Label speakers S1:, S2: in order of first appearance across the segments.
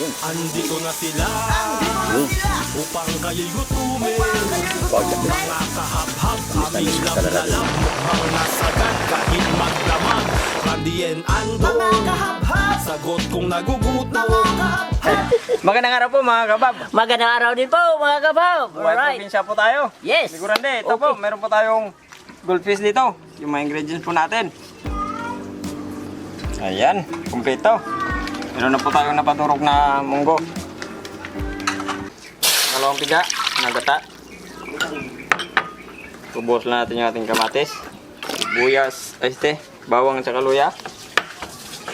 S1: Andito na sila upang kayo'y gutumin. Mga kahap-hap, aming lamlalam, mukhang nasagad kahit magdamag. Kandiyen ando, sagot kong nagugutom.
S2: Magandang araw po mga kabab.
S3: Magandang araw din po mga kabab.
S2: Buhay probinsya po tayo.
S3: Yes.
S2: Sigurande, ito
S3: Okay.
S2: po, meron po tayong goldfish dito. Yung mga ingredients po natin. Ayan, kumpleto. Meron na po tayong napaturok na munggo. Dalawang piga, nagata. Ubos na natin yung ating kamatis. Sibuyas, bawang at saka luya.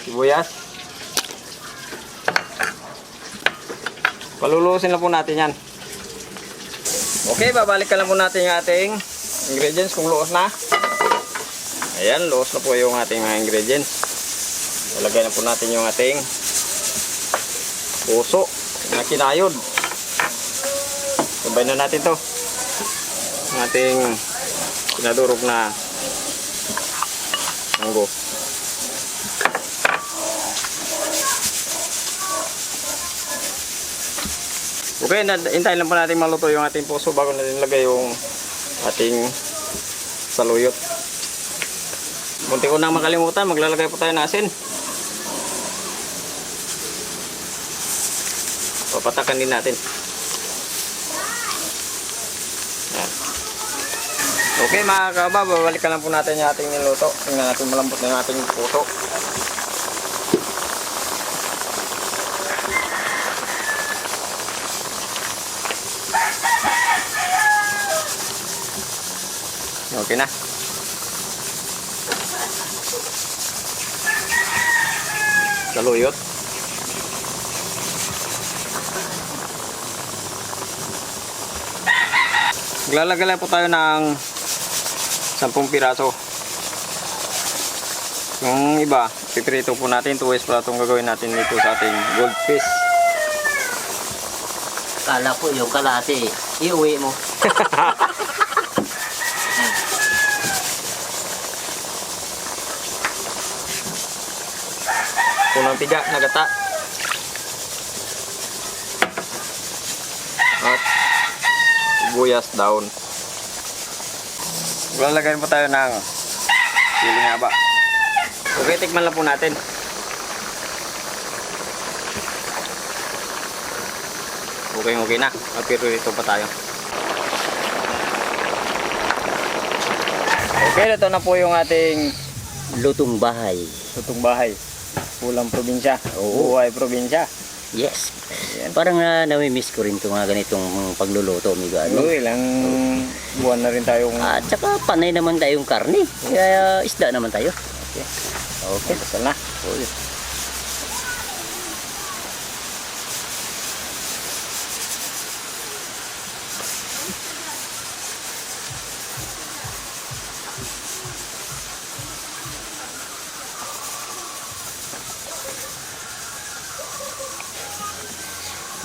S2: Sibuyas. Palulusin lang po natin yan. Okay, babalik ka lang po natin yung ating ingredients kung luos na. Ayan, luos na po yung ating mga ingredients. Ilagay na po natin yung ating puso na kinayod. Sabay na natin to. Ang ating kinadurog na munggo. Okay, hintayin lang po natin maluto yung ating puso bago natin lagay yung ating saluyot. Munti ko nang makalimutan, maglalagay po tayo ng asin. Papatakan din natin. Yan. Okay mga kabab, babalikan lang po natin yung ating niluto. Tingnan natin malambot na yung ating puso. Okay na. Saluyot. Maglalagay lang po tayo ng 10 piraso. Yung iba, piprito po natin. 2 ways pala itong gagawin natin dito sa ating goldfish.
S3: Kala ko yung kalate, iuwi mo.
S2: Unang piga, nagata. At sibuyas down. Lalagyan po tayo ng siling haba. Okay, tikman lang po natin. Okay na. Magpirito pa tayo. Okay, ito na po yung ating
S3: Lutong bahay.
S2: lutong bahay. Pulang probinsya. Buhay probinsya.
S3: Yes.
S2: Ayan.
S3: Parang nami-miss ko rin itong mga ganitong pagluluto, amigo. Ano?
S2: Ilang buwan na rin tayong
S3: At saka panay naman tayong karne. Kaya isda naman tayo.
S2: okay, basta na.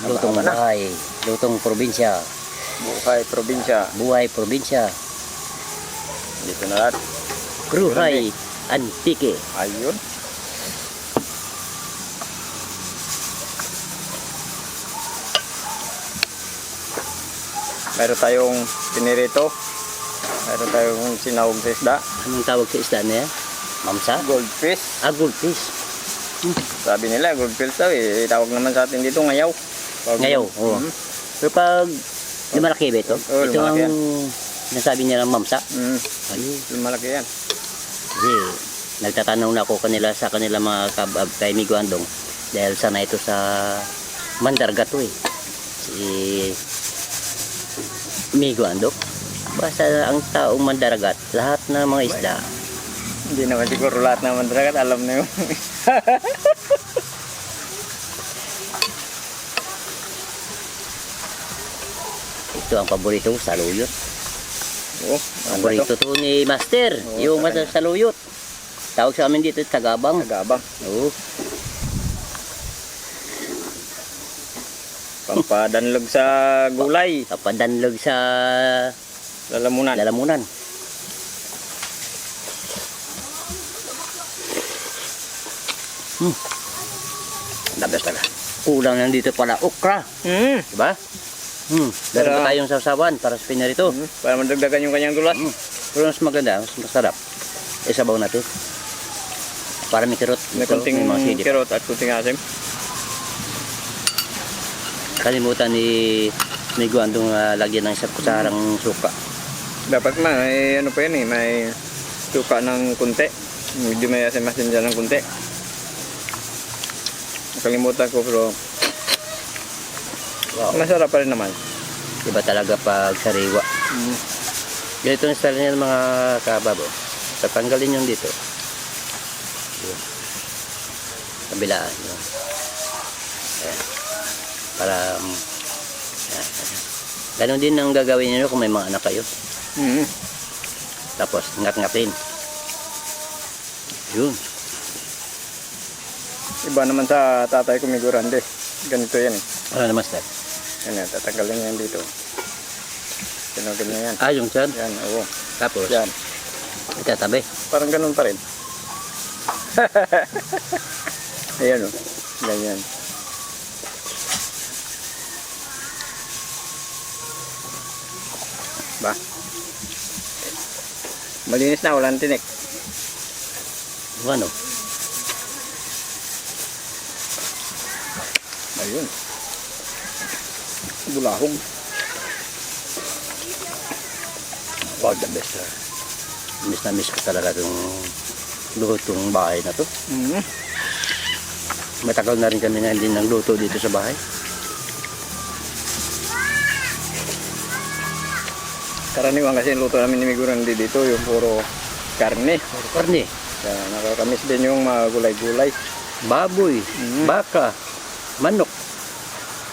S3: Lutong bahay. Lutong probinsya.
S2: Buhay probinsya.
S3: Buhay probinsya.
S2: Dito na lahat.
S3: Kruhay. Antike.
S2: Ayun. Meron tayong pinirito. Meron tayong sinahog sa isda.
S3: Anong tawag sa isda na yan? Mamsa?
S2: Goldfish.
S3: Goldfish.
S2: Sabi nila goldfish daw eh. Tawag naman sa atin dito ngayaw.
S3: Ngayaw, oo. Pero pag lumalaki ba ito?
S2: Oo,
S3: Ito ang
S2: lumalaki
S3: nasabi nila mamsa.
S2: Ayun. Malaki yan.
S3: Kasi nagtatanong na ako sa kanila mga kabab kay Migo Andong dahil sana ito sa Mandargato eh. Si Migo Andong. Basta ang taong Mandaragat, lahat ng mga isda.
S2: Hindi naman siguro lahat naman talaga alam na yun.
S3: Ito ang paborito ko, saluyot.
S2: Oo,
S3: Paborito to ni Master, yung saluyot. Tawag sa amin dito, tagabang.
S2: Tagabang.
S3: Oo.
S2: Pampadanlog sa gulay.
S3: Papadanlog sa
S2: Lalamunan.
S3: lalamunan. The best talaga. Kulang lang dito pala okra. Diba? Meron pa tayong sausawan para sa pinarito.
S2: Para madagdagan yung kanyang dulas.
S3: Pero mas maganda, mas masarap. Isabaw natin. Para may kirot.
S2: May konting
S3: mga silip.
S2: kirot at konting asim.
S3: Kalimutan ni Guandong lagyan ng isang kusarang suka.
S2: Dapat may ano pa yan eh, may suka ng kunti. Medyo may asim-asim dyan ng kunti. Nakalimutan ko pero
S3: Wow.
S2: masarap pa rin naman.
S3: Iba talaga pag sariwa. Ganito ang style niya ng mga kababo. Tatanggalin yung dito. Yun. Kabilaan. Yun. Ayan. Para ayan. Ganon din ang gagawin niyo kung may mga anak kayo. Tapos ngat-ngatin. Yun.
S2: Iba naman sa tatay ko may gurande. Ganito yan eh.
S3: Ano naman style?
S2: Yan yan, tatanggalin niya yan dito. Tinagin niya yan.
S3: Yung dyan.
S2: Yan, oo.
S3: Tapos,
S2: Yan.
S3: itatabi.
S2: Parang ganun pa rin. Ayan o. Ganyan. Ba? Malinis na, walang tinik.
S3: Ano?
S2: Ayun. Bulahong.
S3: Wow, the best. Miss na miss ko talaga itong lutong bahay na to. Matagal na rin kami nga hindi nagluto dito sa bahay.
S2: Karaniwan kasi luto namin ni Migurandi dito, yung puro karne.
S3: Karne,
S2: Kaya nakakamiss din yung mga gulay-gulay.
S3: baboy, baka, manok.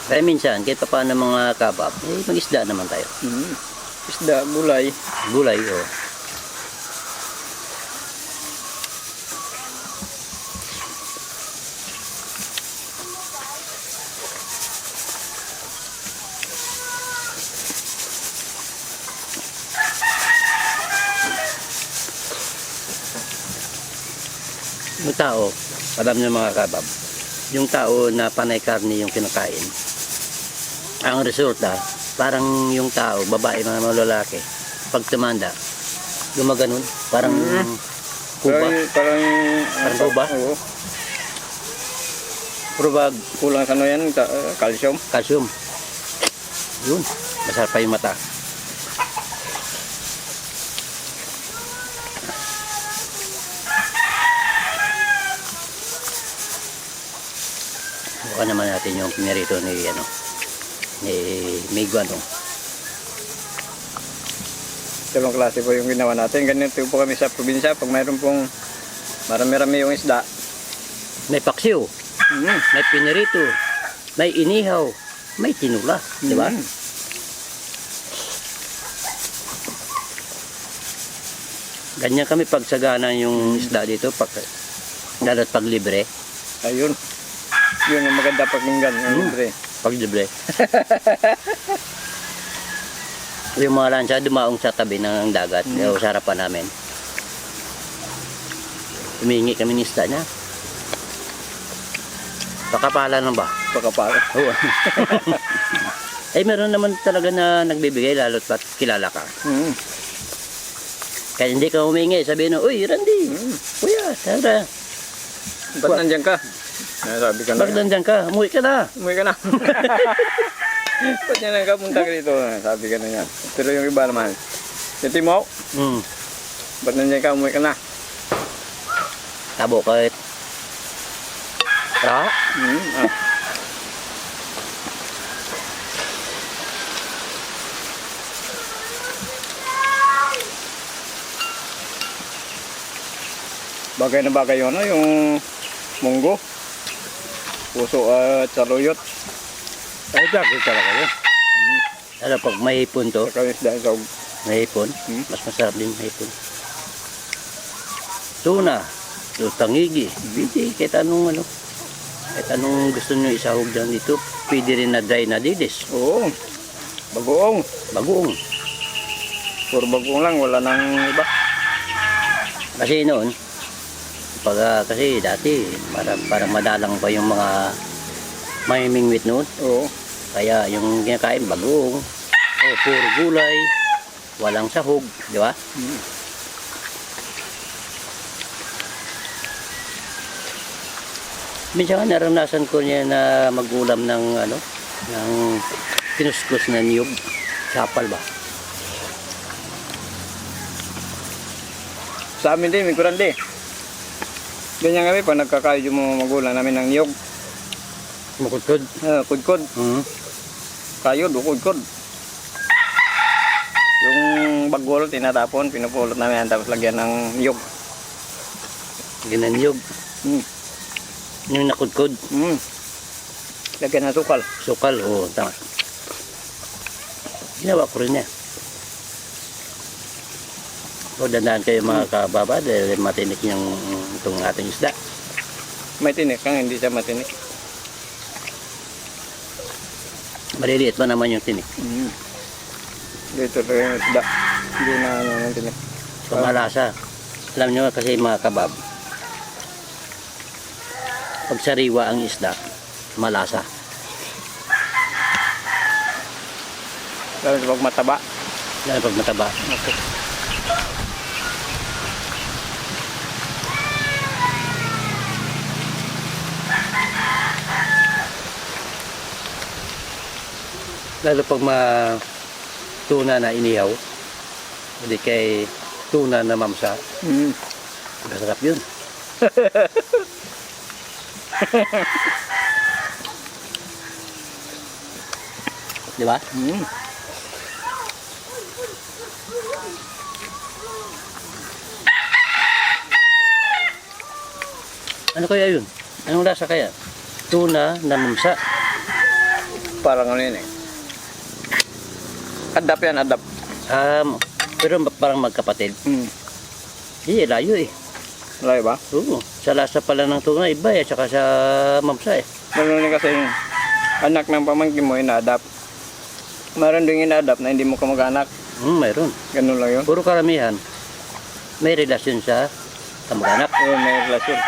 S3: Kaya minsan, kahit pa paano mga kabab, mag-isda naman tayo.
S2: Isda, gulay.
S3: Gulay, oh. Yung tao, alam niyo mga kabab, yung tao na panay karne yung kinakain, ang resulta, parang yung tao, babae, mga lalaki, pag tumanda, gumaganon, parang kuba.
S2: Parang
S3: kuba?
S2: Oo.
S3: Pero pag
S2: Kulang sa ano yan, calcium.
S3: calcium, yun, masarap pa yung mata. Bukan naman natin yung pinarito ni Miguano.
S2: Dalawang klase po yung ginawa natin. Ganito po kami sa probinsya. Pag mayroon pong marami-rami yung isda.
S3: May paksiw, may pinarito, may inihaw, may tinula, di ba? Ganyan kami pagsagana yung isda dito, lalo't pag libre.
S2: Ayun. Yun yung maganda pakinggan. Yung libre.
S3: Pag libre. Yung mga lansa dumaong sa tabi ng dagat, yung sarapan namin. Humingi kami ng isda niya. Pakapala lang ba?
S2: Pakapala.
S3: Oo. Eh meron naman talaga na nagbibigay lalo't pat kilala ka. Kaya hindi ka humingi, sabihin na, uy Randy, kuya, tara.
S2: Ba't nandiyan ka? Sabi ka na.
S3: Bakit nandiyan ka? Umuwi ka na.
S2: Umuwi ka na. Ba't yan ka punta ka dito? Sabi ka na yan. Pero yung iba naman. Si Timo, ba't nandiyan ka? Umuwi ka na.
S3: Tabo kahit. Tara.
S2: Bagay na bagay yun, yung munggo. Puso at saluyot.
S3: Ay, bakit talaga yun? Alam, pag may hipon to,
S2: Saka yung isda sa
S3: may hipon, mas masarap din may hipon. Tuna, tangigi, hindi, kahit anong ano. Kahit anong gusto nyo isahog dyan dito, pwede rin na dry na didis.
S2: Oo. Bagoong.
S3: Bagoong.
S2: Puro bagoong lang, wala nang iba.
S3: Kasi noon, kasi dati, para madalang pa yung mga may mingwit noon.
S2: Oo.
S3: Kaya yung kinakain bagoong, o puro gulay, walang sahog, di ba? Minsan nga naranasan ko niya na magulam ng ng kinuskus na niyog, sapal ba?
S2: Sa amin din, may kurande. Ganyan kami, pag nagkakayo yung mga magulang namin ng niyog.
S3: Makudkod.
S2: Kudkod. Kayod o kudkod. Yung bagol, tinatapon, pinupulot namin yan, tapos lagyan ng niyog.
S3: Ginanyog. Yung nakudkod.
S2: Lagyan ng sukal.
S3: Sukal, oo, tama. Ginawa ko rin niya. O, dandaan kayo mga kababa dahil matinik yung itong ating isda.
S2: May tinik kang, hindi siya matinik.
S3: Maliliit pa naman yung tinik.
S2: Dito rin yung isda. Hindi na ng tinik.
S3: Pamalasa. Alam nyo kasi mga kabab, pag sariwa ang isda, malasa.
S2: Pero pag mataba.
S3: Lalo pag mataba.
S2: Okay.
S3: Lalo pag tuna na inihaw, hindi kay tuna na mamsa, masarap yun. Di ba? Ano kaya yun? Anong lasa kaya? Tuna na mamsa.
S2: Parang ano yun eh. Adap yan, adap.
S3: Pero parang magkapatid. Hindi, layo eh.
S2: Layo ba?
S3: Oo. Sa lasa pala ng tuna, iba eh. Tsaka sa mamsa eh.
S2: Meron din kasi yung anak ng pamangkin mo, ina-adapt. Meron din ina-adapt na hindi mo kamag-anak.
S3: Mayroon.
S2: Ganun lang yun.
S3: Puro karamihan. May relasyon sa kamag-anak.
S2: Oo, may relasyon.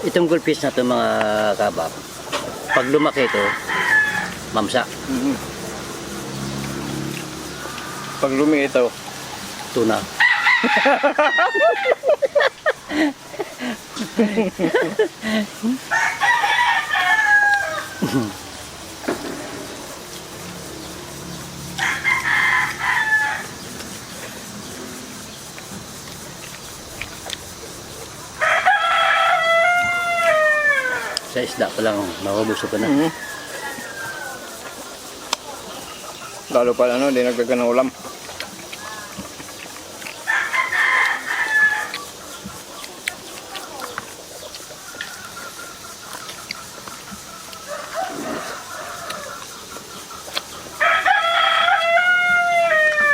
S3: Itong goldfish na ito mga kabab, pag lumaki ito, mamsa.
S2: Pag lumi ito,
S3: Tuna. Sa isda pa lang, mabubusog ka na.
S2: lalo pa ano, di nagdagan ng ulam.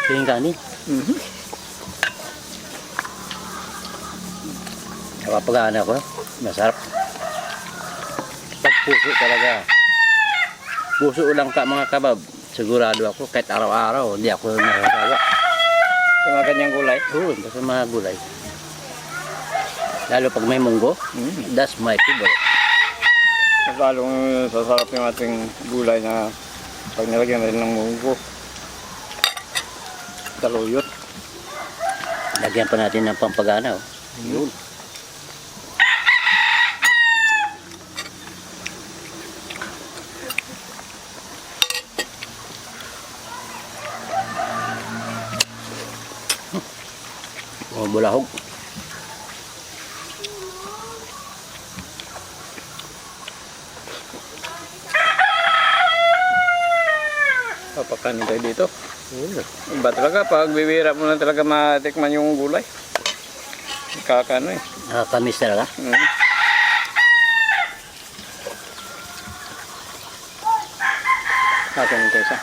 S3: Tingin kanin. Nakapagana ko, masarap. Pag puso talaga. Puso ulang ka mga kabab. Sigurado ako, kahit araw-araw, hindi ako nakasawa.
S2: Sa mga ganyang gulay.
S3: Oo, basta mga gulay. Lalo pag may munggo, that's my favorite.
S2: Mas lalong sasarap yung ating gulay na pag nilagyan natin ng munggo. Taluyot.
S3: Lagyan pa natin ng pampagana. Yun. O, bulahog.
S2: Papakanin tayo dito. Iba talaga, pag bibira mo na talaga matikman yung gulay. Kakano eh.
S3: Nakakamis talaga.
S2: Kakano tayo isa.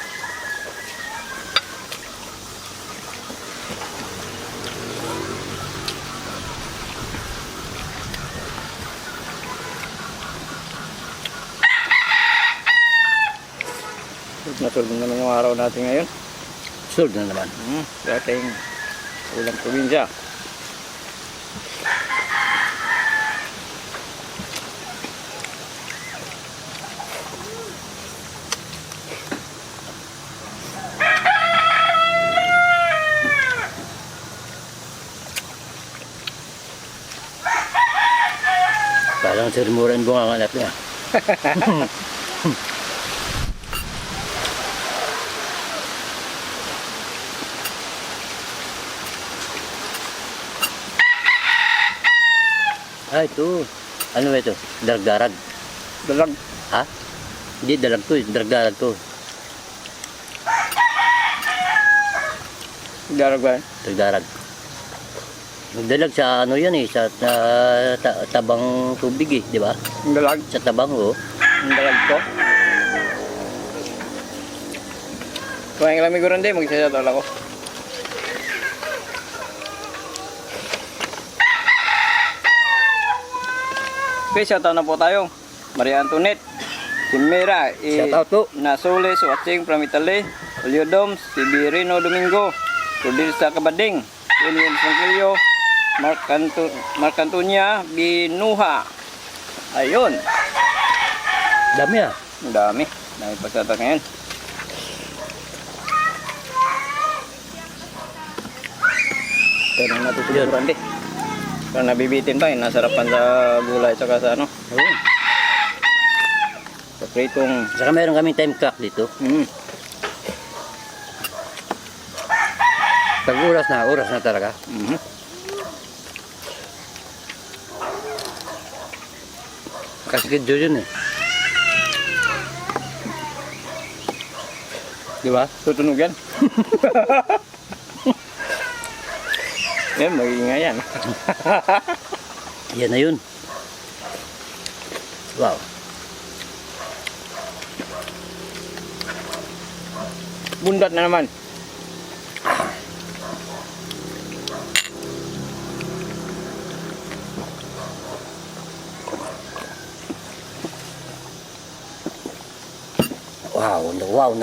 S2: Nasulog naman yung araw natin ngayon.
S3: Sold na naman.
S2: Dating ulang probinsya.
S3: Parang sirmuran bunga ang anak niya. Ah, ito. Ano ba ito? Darag-darag.
S2: Dalag.
S3: Ha? Hindi, dalag to. Darag-darag to.
S2: Dalag ba?
S3: Darag-darag. Magdalag sa ano yan eh, sa tabang tubig eh, di ba?
S2: Ang dalag.
S3: Sa tabang oh.
S2: Ang dalag ko. Kumain ka lang miguran din, magsasatol ako. Okay, shoutout na po tayo. Maria Antoinette, Chimera,
S3: Shoutout po.
S2: Nasulis, Watching from Italy, Julio Doms, si Birino Domingo, Rodil sa Kabading, William Sangkilio, Mark Antonia, Binuha. Ayun,
S3: Dami ah.
S2: ang dami. Dami pagsata ngayon. Ito na natutuburan din. Parang nabibitin pa, nasarapan sa gulay tsaka sa ano.
S3: Oo.
S2: Sa pritong.
S3: Saka meron kaming time clock dito. Pag oras na talaga. Nakaschedule yun eh.
S2: Di ba? Tutunog yan. Yan, magiging yan.
S3: Yan na yun. Wow.
S2: Bundat na naman.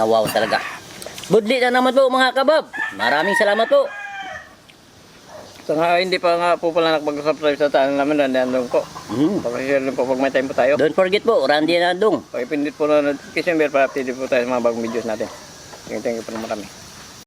S3: Wow talaga. Budli na naman po mga kabab. Maraming salamat po.
S2: So nga, hindi pa nga po pala nakapag-subscribe sa channel namin, Randy Andong po. Pakishare din po pag may time po tayo.
S3: Don't forget po, Randy Andong.
S2: Pakipindit po na notification bell para update po tayo sa mga bagong videos natin. Thank you po na marami.